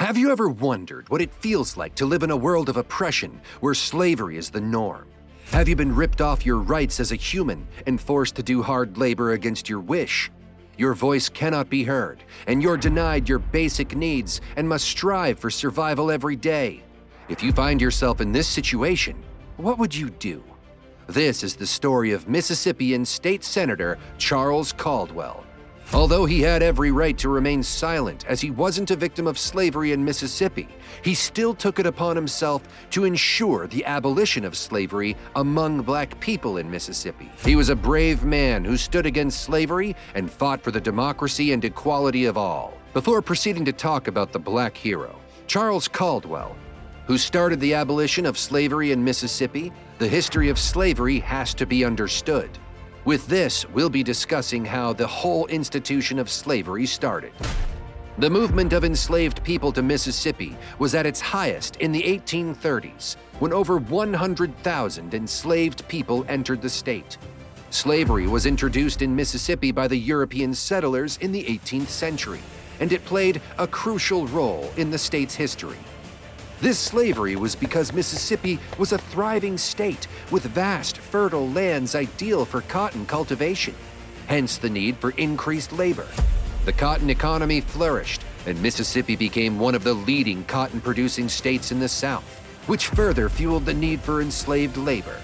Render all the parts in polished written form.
Have you ever wondered what it feels like to live in a world of oppression where slavery is the norm? Have you been ripped off your rights as a human and forced to do hard labor against your wish? Your voice cannot be heard, and you're denied your basic needs and must strive for survival every day. If you find yourself in this situation, what would you do? This is the story of Mississippian State Senator Charles Caldwell. Although he had every right to remain silent as he wasn't a victim of slavery in Mississippi, he still took it upon himself to ensure the abolition of slavery among black people in Mississippi. He was a brave man who stood against slavery and fought for the democracy and equality of all. Before proceeding to talk about the black hero, Charles Caldwell, who started the abolition of slavery in Mississippi, the history of slavery has to be understood. With this, we'll be discussing how the whole institution of slavery started. The movement of enslaved people to Mississippi was at its highest in the 1830s, when over 100,000 enslaved people entered the state. Slavery was introduced in Mississippi by the European settlers in the 18th century, and it played a crucial role in the state's history. This slavery was because Mississippi was a thriving state with vast, fertile lands ideal for cotton cultivation, hence the need for increased labor. The cotton economy flourished, and Mississippi became one of the leading cotton-producing states in the South, which further fueled the need for enslaved labor.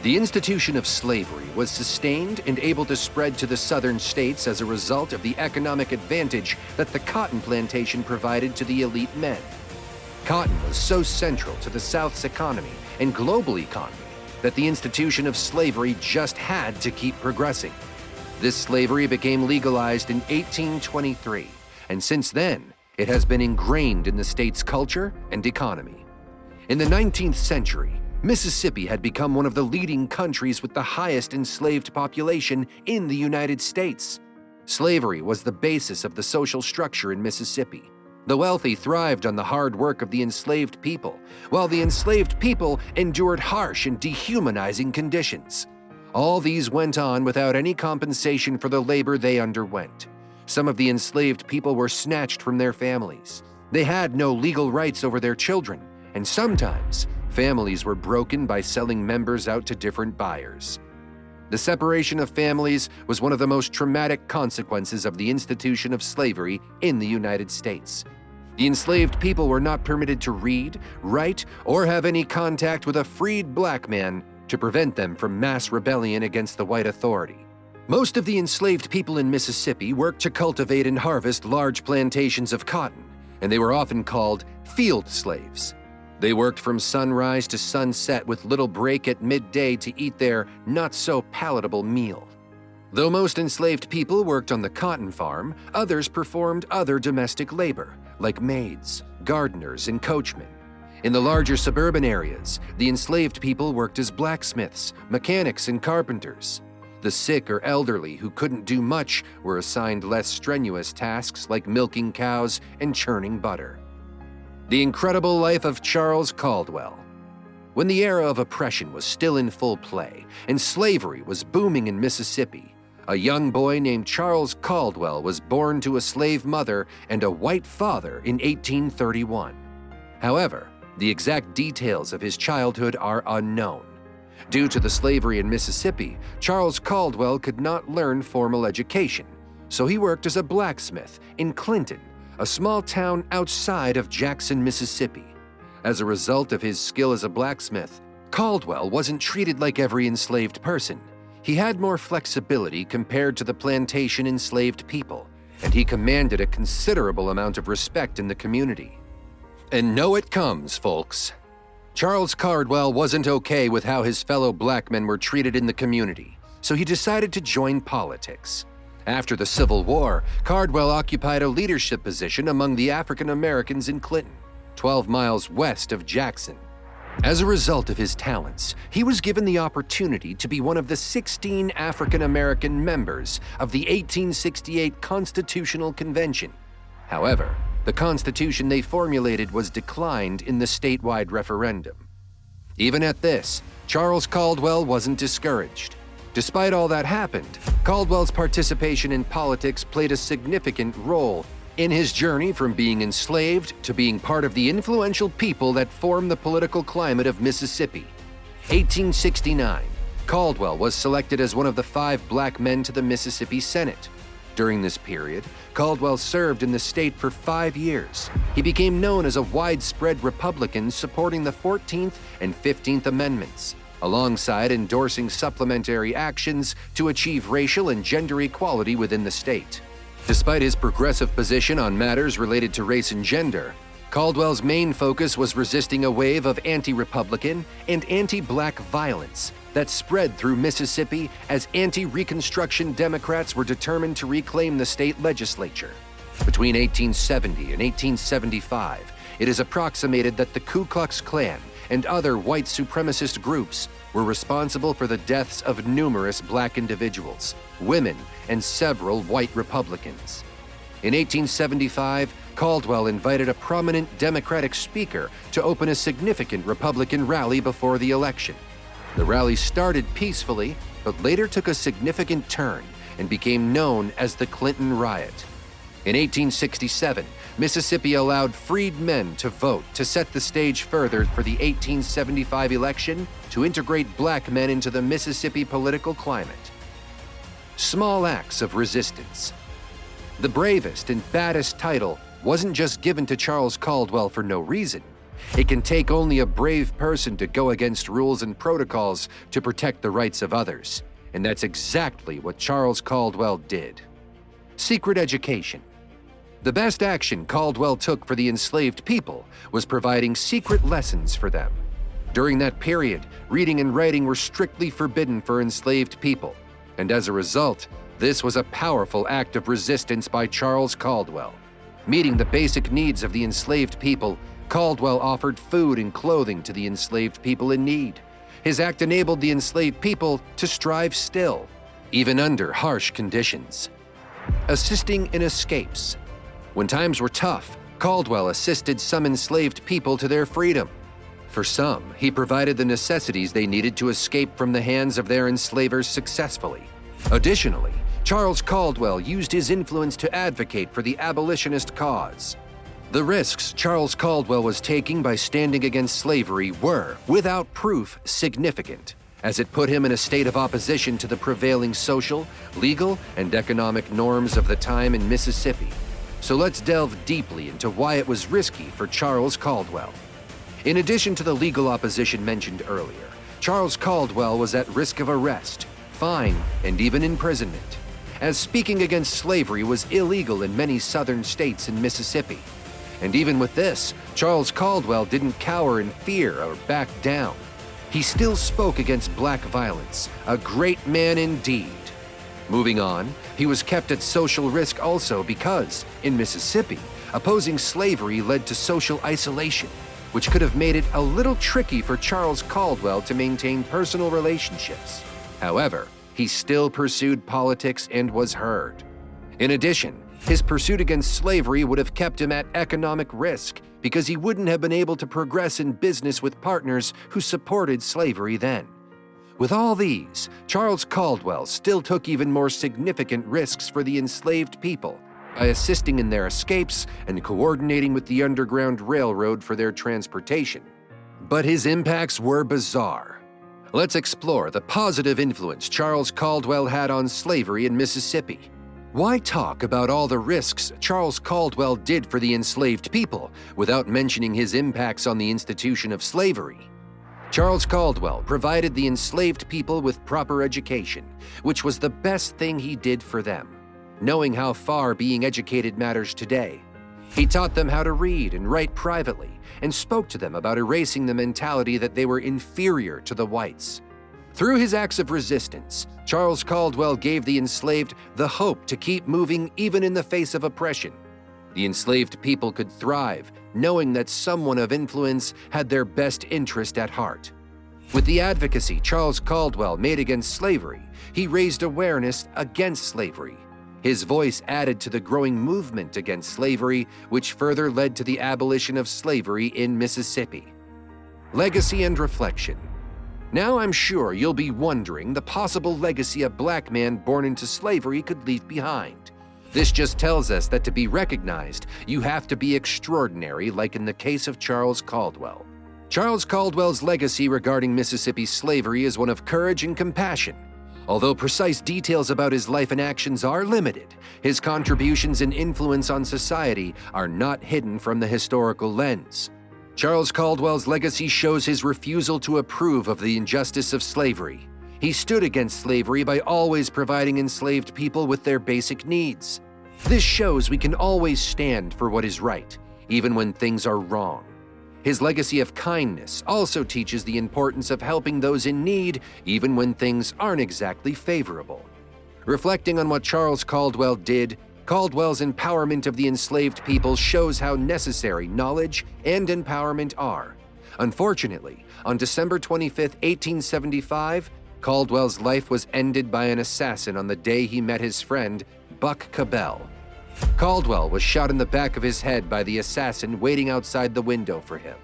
The institution of slavery was sustained and able to spread to the southern states as a result of the economic advantage that the cotton plantation provided to the elite men. Cotton was so central to the South's economy and global economy that the institution of slavery just had to keep progressing. This slavery became legalized in 1823, and since then, it has been ingrained in the state's culture and economy. In the 19th century, Mississippi had become one of the leading countries with the highest enslaved population in the United States. Slavery was the basis of the social structure in Mississippi. The wealthy thrived on the hard work of the enslaved people, while the enslaved people endured harsh and dehumanizing conditions. All these went on without any compensation for the labor they underwent. Some of the enslaved people were snatched from their families. They had no legal rights over their children, and sometimes families were broken by selling members out to different buyers. The separation of families was one of the most traumatic consequences of the institution of slavery in the United States. The enslaved people were not permitted to read, write, or have any contact with a freed black man to prevent them from mass rebellion against the white authority. Most of the enslaved people in Mississippi worked to cultivate and harvest large plantations of cotton, and they were often called field slaves. They worked from sunrise to sunset with little break at midday to eat their not-so-palatable meal. Though most enslaved people worked on the cotton farm, others performed other domestic labor, like maids, gardeners, and coachmen. In the larger suburban areas, the enslaved people worked as blacksmiths, mechanics, and carpenters. The sick or elderly who couldn't do much were assigned less strenuous tasks like milking cows and churning butter. The incredible life of Charles Caldwell. When the era of oppression was still in full play and slavery was booming in Mississippi, a young boy named Charles Caldwell was born to a slave mother and a white father in 1831. However, the exact details of his childhood are unknown. Due to the slavery in Mississippi, Charles Caldwell could not learn formal education, so he worked as a blacksmith in Clinton, a small town outside of Jackson, Mississippi. As a result of his skill as a blacksmith, Caldwell wasn't treated like every enslaved person. He had more flexibility compared to the plantation enslaved people, and he commanded a considerable amount of respect in the community. And no, it comes, folks. Charles Caldwell wasn't okay with how his fellow black men were treated in the community, so he decided to join politics. After the Civil War, Caldwell occupied a leadership position among the African Americans in Clinton, 12 miles west of Jackson. As a result of his talents, he was given the opportunity to be one of the 16 African American members of the 1868 Constitutional Convention. However, the constitution they formulated was declined in the statewide referendum. Even at this, Charles Caldwell wasn't discouraged. Despite all that happened, Caldwell's participation in politics played a significant role in his journey from being enslaved to being part of the influential people that form the political climate of Mississippi. 1869, Caldwell was selected as one of the 5 black men to the Mississippi Senate. During this period, Caldwell served in the state for 5 years. He became known as a widespread Republican supporting the 14th and 15th Amendments, alongside endorsing supplementary actions to achieve racial and gender equality within the state. Despite his progressive position on matters related to race and gender, Caldwell's main focus was resisting a wave of anti-Republican and anti-black violence that spread through Mississippi as anti-Reconstruction Democrats were determined to reclaim the state legislature. Between 1870 and 1875, it is approximated that the Ku Klux Klan and other white supremacist groups were responsible for the deaths of numerous black individuals, women, and several white Republicans. In 1875, Caldwell invited a prominent Democratic speaker to open a significant Republican rally before the election. The rally started peacefully, but later took a significant turn and became known as the Clinton Riot. In 1867, Mississippi allowed freed men to vote to set the stage further for the 1875 election to integrate black men into the Mississippi political climate. Small acts of resistance. The Bravest and Baddest title wasn't just given to Charles Caldwell for no reason. It can take only a brave person to go against rules and protocols to protect the rights of others, and that's exactly what Charles Caldwell did. Secret education. The best action Caldwell took for the enslaved people was providing secret lessons for them. During that period, reading and writing were strictly forbidden for enslaved people, and as a result, this was a powerful act of resistance by Charles Caldwell. Meeting the basic needs of the enslaved people, Caldwell offered food and clothing to the enslaved people in need. His act enabled the enslaved people to strive still, even under harsh conditions. Assisting in escapes. When times were tough, Caldwell assisted some enslaved people to their freedom. For some, he provided the necessities they needed to escape from the hands of their enslavers successfully. Additionally, Charles Caldwell used his influence to advocate for the abolitionist cause. The risks Charles Caldwell was taking by standing against slavery were, without proof, significant, as it put him in a state of opposition to the prevailing social, legal, and economic norms of the time in Mississippi. So let's delve deeply into why it was risky for Charles Caldwell. In addition to the legal opposition mentioned earlier, Charles Caldwell was at risk of arrest, fine, and even imprisonment, as speaking against slavery was illegal in many southern states in Mississippi. And even with this, Charles Caldwell didn't cower in fear or back down. He still spoke against black violence, a great man indeed. Moving on, he was kept at social risk also because, in Mississippi, opposing slavery led to social isolation, which could have made it a little tricky for Charles Caldwell to maintain personal relationships. However, he still pursued politics and was heard. In addition, his pursuit against slavery would have kept him at economic risk because he wouldn't have been able to progress in business with partners who supported slavery then. With all these, Charles Caldwell still took even more significant risks for the enslaved people by assisting in their escapes and coordinating with the Underground Railroad for their transportation. But his impacts were bizarre. Let's explore the positive influence Charles Caldwell had on slavery in Mississippi. Why talk about all the risks Charles Caldwell did for the enslaved people without mentioning his impacts on the institution of slavery? Charles Caldwell provided the enslaved people with proper education, which was the best thing he did for them. Knowing how far being educated matters today, he taught them how to read and write privately and spoke to them about erasing the mentality that they were inferior to the whites. Through his acts of resistance, Charles Caldwell gave the enslaved the hope to keep moving even in the face of oppression. The enslaved people could thrive, knowing that someone of influence had their best interest at heart. With the advocacy Charles Caldwell made against slavery, he raised awareness against slavery. His voice added to the growing movement against slavery, which further led to the abolition of slavery in Mississippi. Legacy and reflection. Now I'm sure you'll be wondering the possible legacy a black man born into slavery could leave behind. This just tells us that to be recognized, you have to be extraordinary, like in the case of Charles Caldwell. Charles Caldwell's legacy regarding Mississippi slavery is one of courage and compassion. Although precise details about his life and actions are limited, his contributions and influence on society are not hidden from the historical lens. Charles Caldwell's legacy shows his refusal to approve of the injustice of slavery. He stood against slavery by always providing enslaved people with their basic needs. This shows we can always stand for what is right, even when things are wrong. His legacy of kindness also teaches the importance of helping those in need, even when things aren't exactly favorable. Reflecting on what Charles Caldwell did, Caldwell's empowerment of the enslaved people shows how necessary knowledge and empowerment are. Unfortunately, on December 25, 1875, Caldwell's life was ended by an assassin on the day he met his friend, Buck Cabell. Caldwell was shot in the back of his head by the assassin waiting outside the window for him.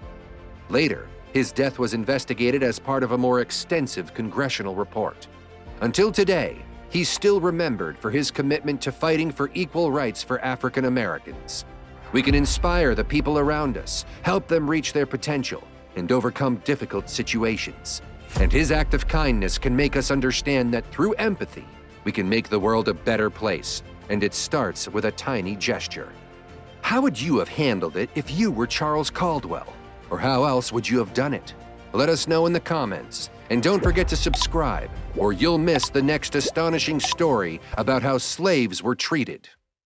Later, his death was investigated as part of a more extensive congressional report. Until today, he's still remembered for his commitment to fighting for equal rights for African Americans. We can inspire the people around us, help them reach their potential, and overcome difficult situations. And his act of kindness can make us understand that through empathy, we can make the world a better place, and it starts with a tiny gesture. How would you have handled it if you were Charles Caldwell? Or how else would you have done it? Let us know in the comments, and don't forget to subscribe, or you'll miss the next astonishing story about how slaves were treated.